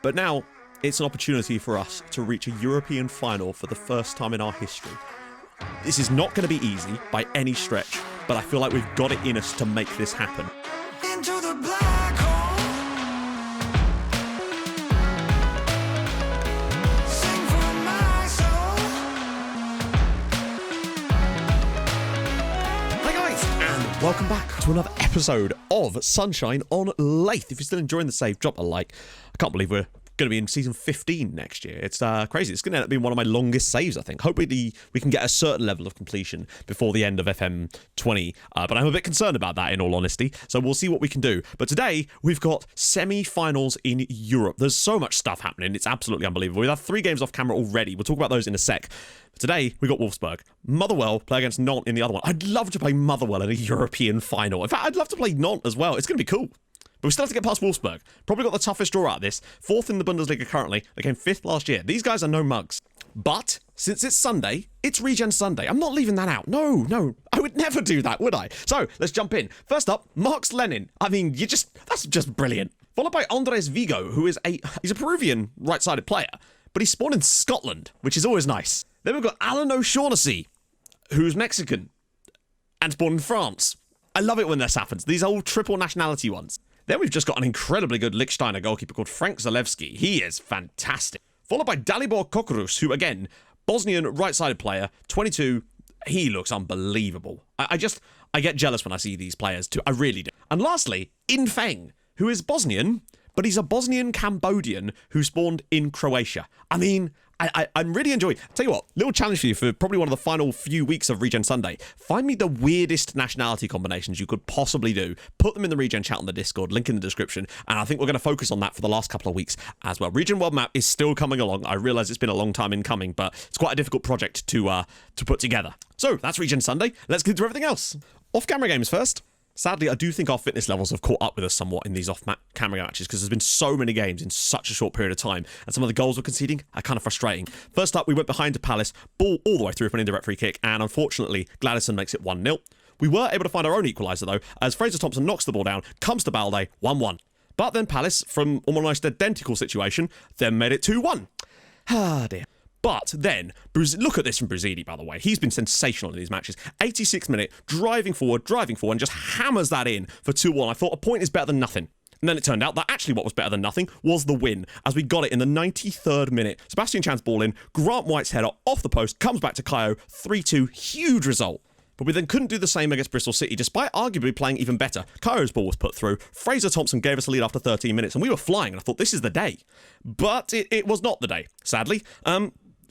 But now, it's an opportunity for us to reach a European final for the first time in our history. This is not going to be easy by any stretch, but I feel like we've got it in us to make this happen. Into the black hole. Sing for my soul. Hi guys, and welcome back to another episode of Sunshine on Leyth. If you're still enjoying the save, drop a like. I can't believe we're going to be in season 15 next year. It's crazy. It's going to end up being one of my longest saves, I think. Hopefully we can get a certain level of completion before the end of FM20, but I'm a bit concerned about that, in all honesty, so we'll see what we can do. But today, we've got semi-finals in Europe. There's so much stuff happening. It's absolutely unbelievable. We've had 3 games off camera already. We'll talk about those in a sec. But today, we got Wolfsburg. Motherwell play against Nantes in the other one. I'd love to play Motherwell in a European final. In fact, I'd love to play Nantes as well. It's going to be cool. But we still have to get past Wolfsburg. Probably got the toughest draw out of this. 4th in the Bundesliga currently. They came 5th last year. These guys are no mugs. But since it's Sunday, it's Regen Sunday. I'm not leaving that out. No. I would never do that, would I? So, let's jump in. First up, Marx Lenin. I mean, that's just brilliant. Followed by Andres Vigo, who is he's a Peruvian right-sided player, but he's spawned in Scotland, which is always nice. Then we've got Alan O'Shaughnessy, who's Mexican and spawned in France. I love it when this happens. These old triple nationality ones. Then we've just got an incredibly good Liechtensteiner goalkeeper called Frank Zalewski. He is fantastic. Followed by Dalibor Kokorus, who, again, Bosnian right-sided player, 22. He looks unbelievable. I get jealous when I see these players, too. I really do. And lastly, In Feng, who is Bosnian, but he's a Bosnian Cambodian who spawned in Croatia. I mean, I'm really enjoying. Tell you what, little challenge for you for probably one of the final few weeks of Regen Sunday. Find me the weirdest nationality combinations you could possibly do. Put them in the Regen chat on the Discord, link in the description, and I think we're going to focus on that for the last couple of weeks as well. Regen World Map is still coming along. I realise it's been a long time in coming, but it's quite a difficult project to put together. So that's Regen Sunday. Let's get into everything else. Off-camera games first. Sadly, I do think our fitness levels have caught up with us somewhat in these off-camera matches because there's been so many games in such a short period of time, and some of the goals we're conceding are kind of frustrating. First up, we went behind to Palace, ball all the way through for an indirect free kick, and unfortunately, Gladison makes it 1-0. We were able to find our own equaliser, though, as Fraser Thompson knocks the ball down, comes to Balde, 1-1. But then Palace, from almost identical situation, then made it 2-1. Ah, dear. But then, look at this from Bruzidi, by the way. He's been sensational in these matches. 86th minute, driving forward, and just hammers that in for 2-1. I thought a point is better than nothing. And then it turned out that actually what was better than nothing was the win, as we got it in the 93rd minute. Sebastian Chan's ball in, Grant White's header off the post, comes back to Kayo, 3-2, huge result. But we then couldn't do the same against Bristol City, despite arguably playing even better. Kayo's ball was put through, Fraser Thompson gave us a lead after 13 minutes, and we were flying, and I thought, this is the day. But it was not the day, sadly.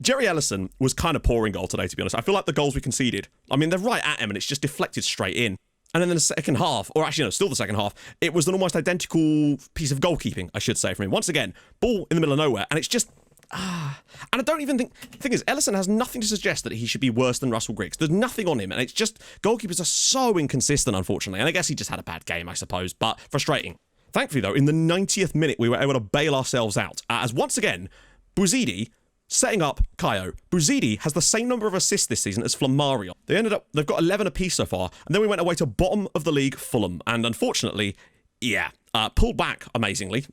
Jerry Ellison was kind of poor in goal today, to be honest. I feel like the goals we conceded, I mean, they're right at him and it's just deflected straight in. And then in the second half, or actually no, still the second half, it was an almost identical piece of goalkeeping, I should say, from him. Once again, ball in the middle of nowhere, and it's just... And I don't even think... The thing is, Ellison has nothing to suggest that he should be worse than Russell Griggs. There's nothing on him, and it's just... Goalkeepers are so inconsistent, unfortunately, and I guess he just had a bad game, I suppose, but frustrating. Thankfully, though, in the 90th minute, we were able to bail ourselves out, as once again, Bruzidi... setting up Kayo. Bruzidi has the same number of assists this season as Flamarion. They've got 11 apiece so far, and then we went away to bottom of the league, Fulham, and unfortunately, pulled back amazingly.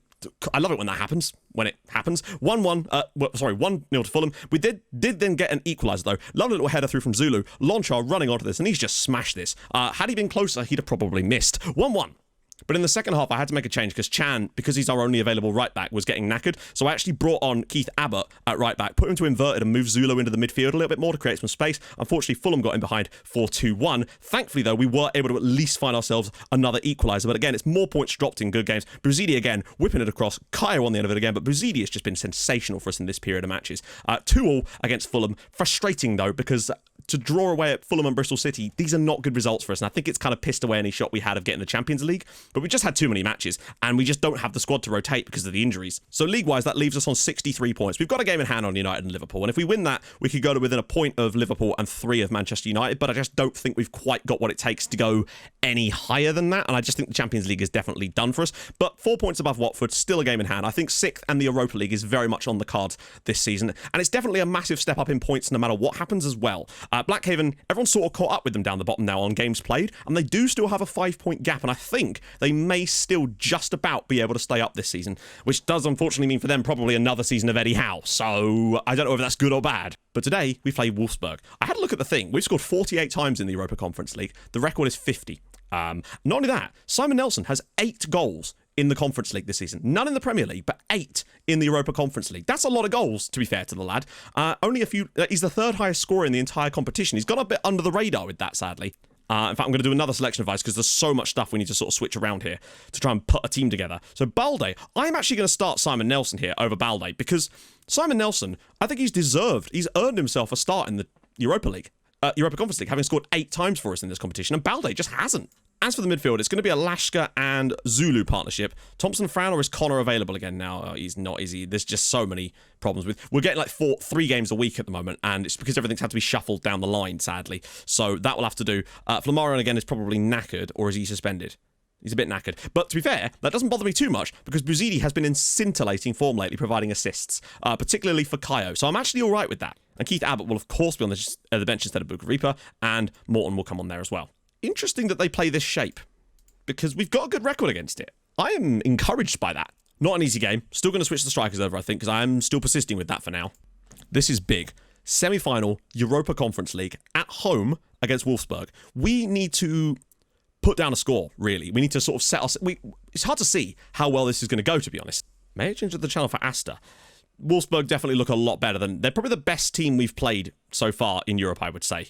I love it when that happens. When it happens. 1-1 to Fulham. We did then get an equaliser though. Lovely little header through from Zulu. Lonchar running onto this, and he's just smashed this. Had he been closer, he'd have probably missed. 1-1. But in the second half, I had to make a change because Chan, because he's our only available right back, was getting knackered. So I actually brought on Keith Abbott at right back, put him to inverted and move Zulu into the midfield a little bit more to create some space. Unfortunately, Fulham got in behind for 2-1. Thankfully, though, we were able to at least find ourselves another equaliser. But again, it's more points dropped in good games. Bruzidi again, whipping it across. Kayo on the end of it again. But Bruzidi has just been sensational for us in this period of matches. 2-2 against Fulham. Frustrating, though, because to draw away at Fulham and Bristol City, these are not good results for us. And I think it's kind of pissed away any shot we had of getting the Champions League. But we just had too many matches, and we just don't have the squad to rotate because of the injuries. So league-wise, that leaves us on 63 points. We've got a game in hand on United and Liverpool, and if we win that, we could go to within a point of Liverpool and 3 of Manchester United, but I just don't think we've quite got what it takes to go any higher than that, and I just think the Champions League is definitely done for us. But 4 points above Watford, still a game in hand. I think 6th and the Europa League is very much on the cards this season, and it's definitely a massive step up in points no matter what happens as well. Blackhaven, everyone's sort of caught up with them down the bottom now on games played, and they do still have a 5-point gap, and I think they may still just about be able to stay up this season, which does unfortunately mean for them probably another season of Eddie Howe, so I don't know if that's good or bad. But today, we play Wolfsburg. I had a look at the thing. We've scored 48 times in the Europa Conference League. The record is 50. Not only that, Simon Nelson has 8 goals in the Conference League this season. None in the Premier League, but 8 in the Europa Conference League. That's a lot of goals, to be fair to the lad. Only a few... he's the 3rd highest scorer in the entire competition. He's gone a bit under the radar with that, sadly. In fact, I'm going to do another selection advice because there's so much stuff we need to sort of switch around here to try and put a team together. So Balde, I'm actually going to start Simon Nelson here over Balde because Simon Nelson, I think he's earned himself a start in the Europa Conference League, having scored 8 times for us in this competition, and Balde just hasn't. As for the midfield, it's going to be a Lashka and Zulu partnership. Thompson Frown, or is Connor available again now? Oh, he's not, is he? There's just so many problems with... We're getting like 3 games a week at the moment, and it's because everything's had to be shuffled down the line, sadly. So that will have to do. Flamarion, again, is probably knackered, or is he suspended? He's a bit knackered. But to be fair, that doesn't bother me too much, because Buzidi has been in scintillating form lately, providing assists, particularly for Kaio. So I'm actually all right with that. And Keith Abbott will, of course, be on the bench instead of Booker Reaper, and Morton will come on there as well. Interesting that they play this shape, because we've got a good record against it. I am encouraged by that. Not an easy game. Still going to switch the strikers over, I think, because I am still persisting with that for now. This is big. Semi-final Europa Conference League at home against Wolfsburg. We need to put down a score, really. We need to sort of set us... It's hard to see how well this is going to go, to be honest. May I change the channel for Asta? Wolfsburg definitely look a lot better than... They're probably the best team we've played so far in Europe, I would say.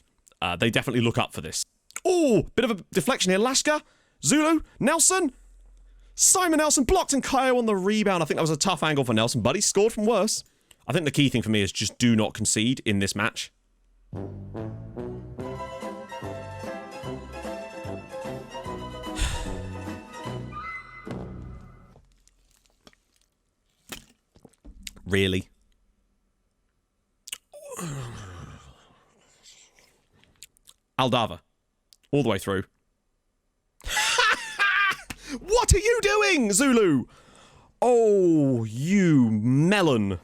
They definitely look up for this. Oh, bit of a deflection here. Lashka, Zulu, Nelson. Simon Nelson blocked and Kaio on the rebound. I think that was a tough angle for Nelson, but he scored from worse. I think the key thing for me is just do not concede in this match. Really? Aldava. All the way through. What are you doing, Zulu? Oh, you melon.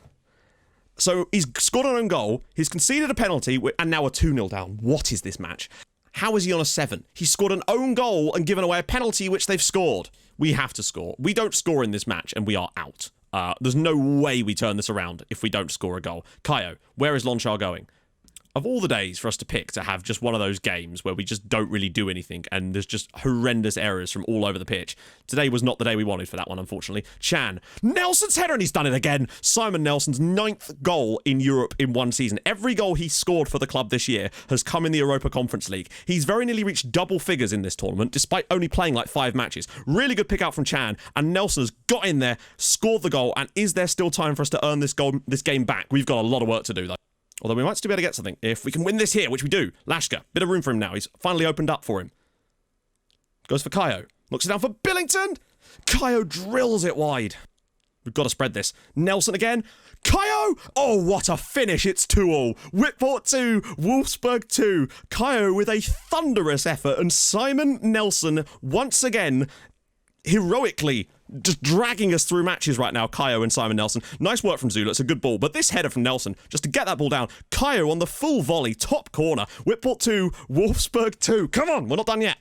So he's scored an own goal, he's conceded a penalty, and now a 2-0 down. What is this match? How is he on a 7? He scored an own goal and given away a penalty which they've scored. We have to score. We don't score in this match and we are out. There's no way we turn this around if we don't score a goal. Kaio, where is Lonchar going? Of all the days for us to pick to have just one of those games where we just don't really do anything and there's just horrendous errors from all over the pitch, today was not the day we wanted for that one, unfortunately. Chan, Nelson's header, and he's done it again. Simon Nelson's 9th goal in Europe in one season. Every goal he scored for the club this year has come in the Europa Conference League. He's very nearly reached double figures in this tournament, despite only playing like 5 matches. Really good pick out from Chan, and Nelson has got in there, scored the goal, and is there still time for us to earn this game back? We've got a lot of work to do, though. Although we might still be able to get something if we can win this here, which we do. Lashka, bit of room for him now. He's finally opened up for him. Goes for Kaio. Looks it down for Billington. Kaio drills it wide. We've got to spread this. Nelson again. Kaio! Oh, what a finish. It's 2-2. Whitport 2, Wolfsburg 2. Kaio with a thunderous effort, and Simon Nelson once again heroically just dragging us through matches right now, Kaio and Simon Nelson. Nice work from Zulu. It's a good ball. But this header from Nelson, just to get that ball down. Kaio on the full volley, top corner. Whitport 2, Wolfsburg 2. Come on, we're not done yet.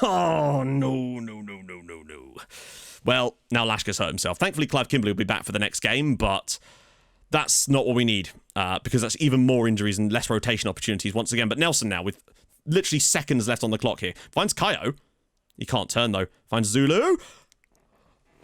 Oh, no. Well, now Lashka's hurt himself. Thankfully, Clive Kimberley will be back for the next game, but that's not what we need, because that's even more injuries and less rotation opportunities once again. But Nelson now, with literally seconds left on the clock here, finds Kaio. He can't turn, though. Finds Zulu.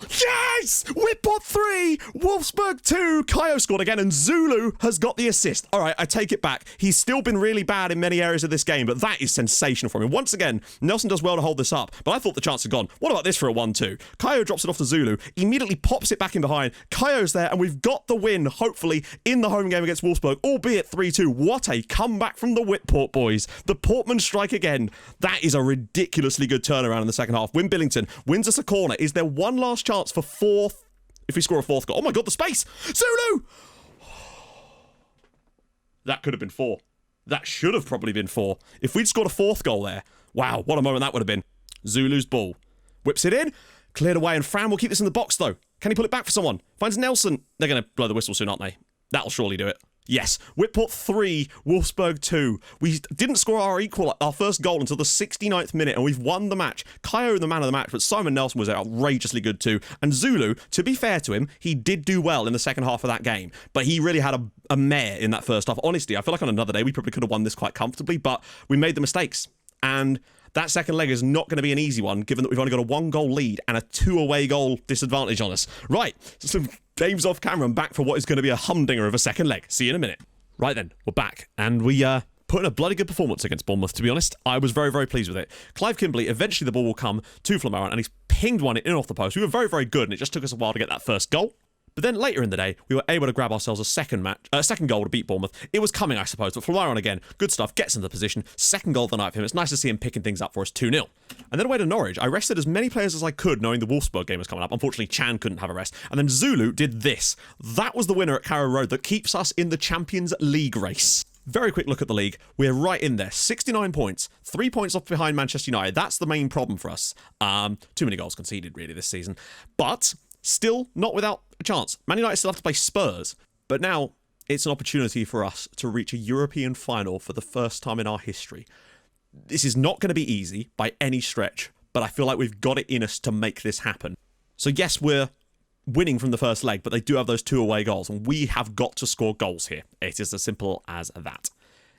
Yes! Whitport 3, Wolfsburg 2, Kaio scored again, and Zulu has got the assist. All right, I take it back. He's still been really bad in many areas of this game, but that is sensational from him. Once again, Nelson does well to hold this up, but I thought the chance had gone. What about this for a 1-2? Kaio drops it off to Zulu, immediately pops it back in behind. Kaio's there, and we've got the win, hopefully, in the home game against Wolfsburg, albeit 3-2. What a comeback from the Whitport boys. The Portman strike again. That is a ridiculously good turnaround in the second half. Win Billington wins us a corner. Is there one last chance for 4th? If we score a 4th goal. Oh my god, the space! Zulu! That could have been 4. That should have probably been 4. If we'd scored a 4th goal there. Wow, what a moment that would have been. Zulu's ball. Whips it in. Cleared away, and Fran will keep this in the box, though. Can he pull it back for someone? Finds Nelson. They're going to blow the whistle soon, aren't they? That'll surely do it. Yes, Whitport 3, Wolfsburg 2. We didn't score our first goal until the 69th minute, and we've won the match. Kaio, the man of the match, but Simon Nelson was outrageously good too. And Zulu, to be fair to him, he did do well in the second half of that game, but he really had a mare in that first half. Honestly, I feel like on another day we probably could have won this quite comfortably, but we made the mistakes. And that second leg is not going to be an easy one, given that we've only got a 1-goal lead and a 2 away goal disadvantage on us. Right, some games off camera and back for what is going to be a humdinger of a second leg. See you in a minute. Right then, we're back, and we put in a bloody good performance against Bournemouth, to be honest. I was very, very pleased with it. Clive Kimberley, eventually the ball will come to Flamara, and he's pinged one in off the post. We were very, very good, and it just took us a while to get that first goal. But then later in the day, we were able to grab ourselves a second goal to beat Bournemouth. It was coming, I suppose, but Flamara again, good stuff, gets into the position. Second goal of the night for him. It's nice to see him picking things up for us, 2-0. And then away to Norwich, I rested as many players as I could, knowing the Wolfsburg game was coming up. Unfortunately, Chan couldn't have a rest. And then Zulu did this. That was the winner at Carrow Road that keeps us in the Champions League race. Very quick look at the league. We're right in there. 69 points. 3 points off behind Manchester United. That's the main problem for us. Too many goals conceded, really, this season. But still not without a chance. Man United still have to play Spurs. But now it's an opportunity for us to reach a European final for the first time in our history. This is not going to be easy by any stretch, but I feel like we've got it in us to make this happen. So yes, we're winning from the first leg, but they do have those 2 away goals, and we have got to score goals here. It is as simple as that.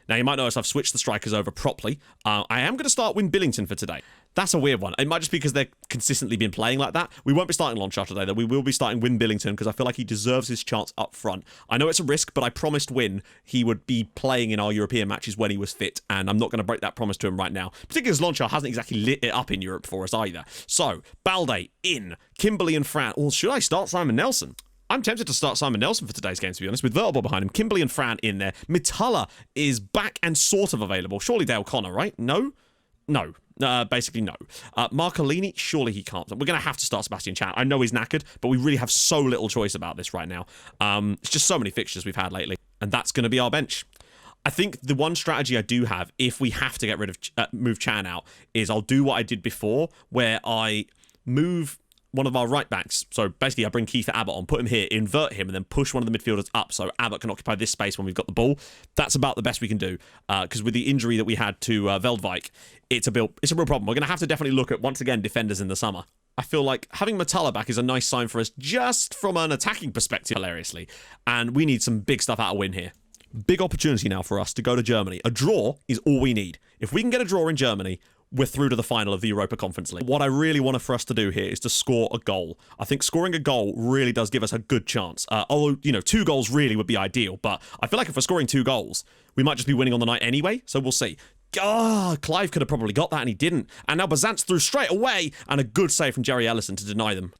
Now, you might notice I've switched the strikers over properly. I am going to start Win Billington for today. That's a weird one. It might just be because they've consistently been playing like that. We won't be starting Longshot today, though. We will be starting Win Billington because I feel like he deserves his chance up front. I know it's a risk, but I promised Win he would be playing in our European matches when he was fit, and I'm not going to break that promise to him right now, particularly as Longshot hasn't exactly lit it up in Europe for us either. So, Balde in, Kimberley and Fran. Or should I start Simon Nelson? I'm tempted to start Simon Nelson for today's game, to be honest, with Verteball behind him. Kimberley and Fran in there. Mitala is back and sort of available. Surely Dale Connor, right? No? No. Basically, no. Marcolini, surely he can't. We're going to have to start Sebastian Chan. I know he's knackered, but we really have so little choice about this right now. It's just so many fixtures we've had lately, and that's going to be our bench. I think the one strategy I do have, if we have to get rid of move Chan out, is I'll do what I did before, where I move one of our right backs. So basically I bring Keith Abbott on, put him here, invert him, and then push one of the midfielders up so Abbott can occupy this space when we've got the ball. That's about the best we can do. Because with the injury that we had to Veldwijk, it's a real problem. We're going to have to definitely look at, once again, defenders in the summer. I feel like having Matala back is a nice sign for us just from an attacking perspective, hilariously. And we need some big stuff out of Win here. Big opportunity now for us to go to Germany. A draw is all we need. If we can get a draw in Germany, we're through to the final of the Europa Conference League. What I really want for us to do here is to score a goal. I think scoring a goal really does give us a good chance. Although, 2 goals really would be ideal, but I feel like if we're scoring 2 goals, we might just be winning on the night anyway, so we'll see. Clive could have probably got that and he didn't. And now Bazant's through straight away, and a good save from Jerry Ellison to deny them.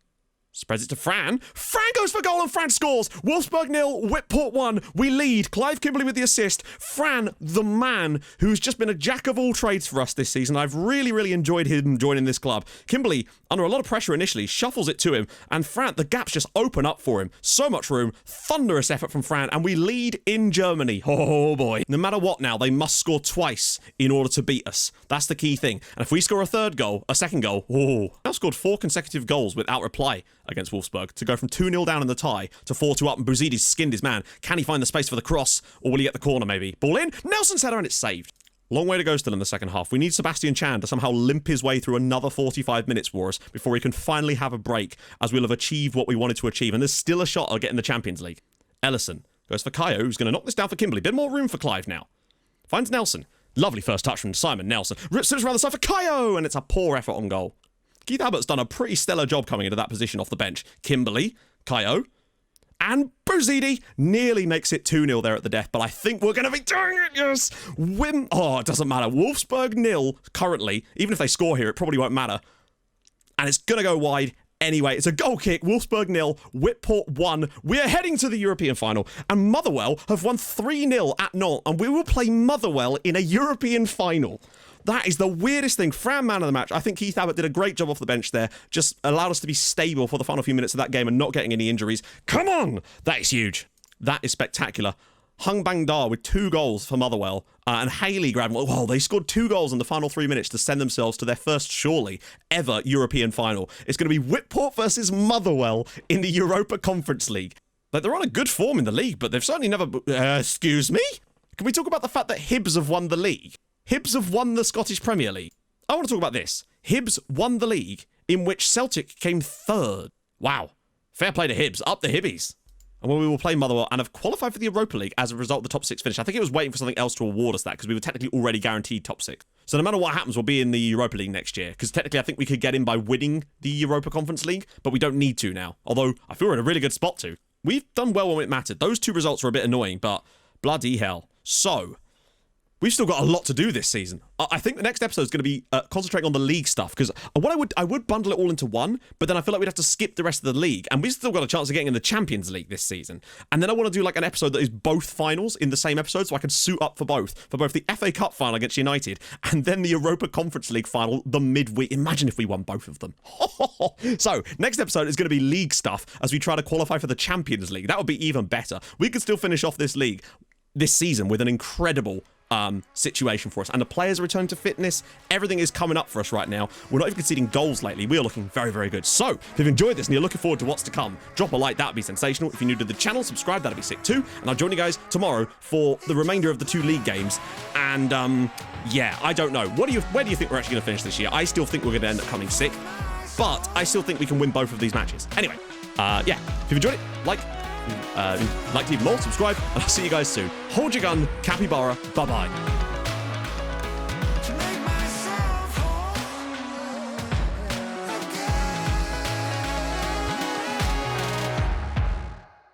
Spreads it to Fran. Fran goes for goal and Fran scores. Wolfsburg 0, Whitport 1. We lead. Clive Kimberley with the assist. Fran, the man who's just been a jack of all trades for us this season. I've really, really enjoyed him joining this club. Kimberley, under a lot of pressure initially, shuffles it to him. And Fran, the gaps just open up for him. So much room. Thunderous effort from Fran. And we lead in Germany. Oh boy. No matter what now, they must score twice in order to beat us. That's the key thing. And if we score a second goal, now scored 4 consecutive goals without reply against Wolfsburg to go from 2-0 down in the tie to 4-2 up, and Bruzidi's skinned his man. Can he find the space for the cross, or will he get the corner maybe? Ball in, Nelson's header, and it's saved. Long way to go still in the second half. We need Sebastian Chan to somehow limp his way through another 45 minutes for us before he can finally have a break, as we'll have achieved what we wanted to achieve, and there's still a shot of getting the Champions League. Ellison goes for Kaio, who's going to knock this down for Kimberley. Bit more room for Clive now. Finds Nelson. Lovely first touch from Simon Nelson. Rips it around the side for Kaio, and it's a poor effort on goal. Keith Abbott's done a pretty stellar job coming into that position off the bench. Kimberley, Kaio, and Bruzidi nearly makes it 2-0 there at the death, but I think we're going to be doing it, yes! It doesn't matter. Wolfsburg 0 currently. Even if they score here, it probably won't matter. And it's going to go wide anyway. It's a goal kick. Wolfsburg 0, Whitport 1. We're heading to the European final, and Motherwell have won 3-0 at Nantes, and we will play Motherwell in a European final. That is the weirdest thing. Fran, man of the match. I think Keith Abbott did a great job off the bench there. Just allowed us to be stable for the final few minutes of that game and not getting any injuries. Come on! That is huge. That is spectacular. Hung Bang Da with 2 goals for Motherwell. And Haley grabbed... Well, they scored 2 goals in the final 3 minutes to send themselves to their first, surely, ever European final. It's going to be Whitport versus Motherwell in the Europa Conference League. Like, they're on a good form in the league, but they've certainly never... excuse me? Can we talk about the fact that Hibs have won the league? Hibs have won the Scottish Premier League. I want to talk about this. Hibs won the league in which Celtic came third. Wow. Fair play to Hibs. Up the Hibbies. And when we will play Motherwell and have qualified for the Europa League as a result of the top 6 finish. I think it was waiting for something else to award us that because we were technically already guaranteed top 6. So no matter what happens, we'll be in the Europa League next year because technically I think we could get in by winning the Europa Conference League, but we don't need to now. Although I feel we're in a really good spot to. We've done well when it mattered. Those 2 results were a bit annoying, but bloody hell. So, we've still got a lot to do this season. I think the next episode is going to be concentrating on the league stuff because I would bundle it all into one, but then I feel like we'd have to skip the rest of the league, and we've still got a chance of getting in the Champions League this season. And then I want to do like an episode that is both finals in the same episode, so I can suit up for both the FA Cup final against United and then the Europa Conference League final the midweek. Imagine if we won both of them. So next episode is going to be league stuff as we try to qualify for the Champions League. That would be even better. We could still finish off this season with an incredible situation for us, and the players are returning to fitness. Everything is coming up for us right now. We're not even conceding goals lately. We are looking very, very good. So if you've enjoyed this and you're looking forward to what's to come, drop a like. That would be sensational. If you're new to the channel, subscribe. That'd be sick too. And I'll join you guys tomorrow for the remainder of the 2 league games. And yeah, I don't know. Where do you think we're actually going to finish this year? I still think we're going to end up coming 6th, but I still think we can win both of these matches. Anyway, yeah, if you've enjoyed it, like to leave more, subscribe, and I'll see you guys soon. Hold your gun, capybara, bye-bye.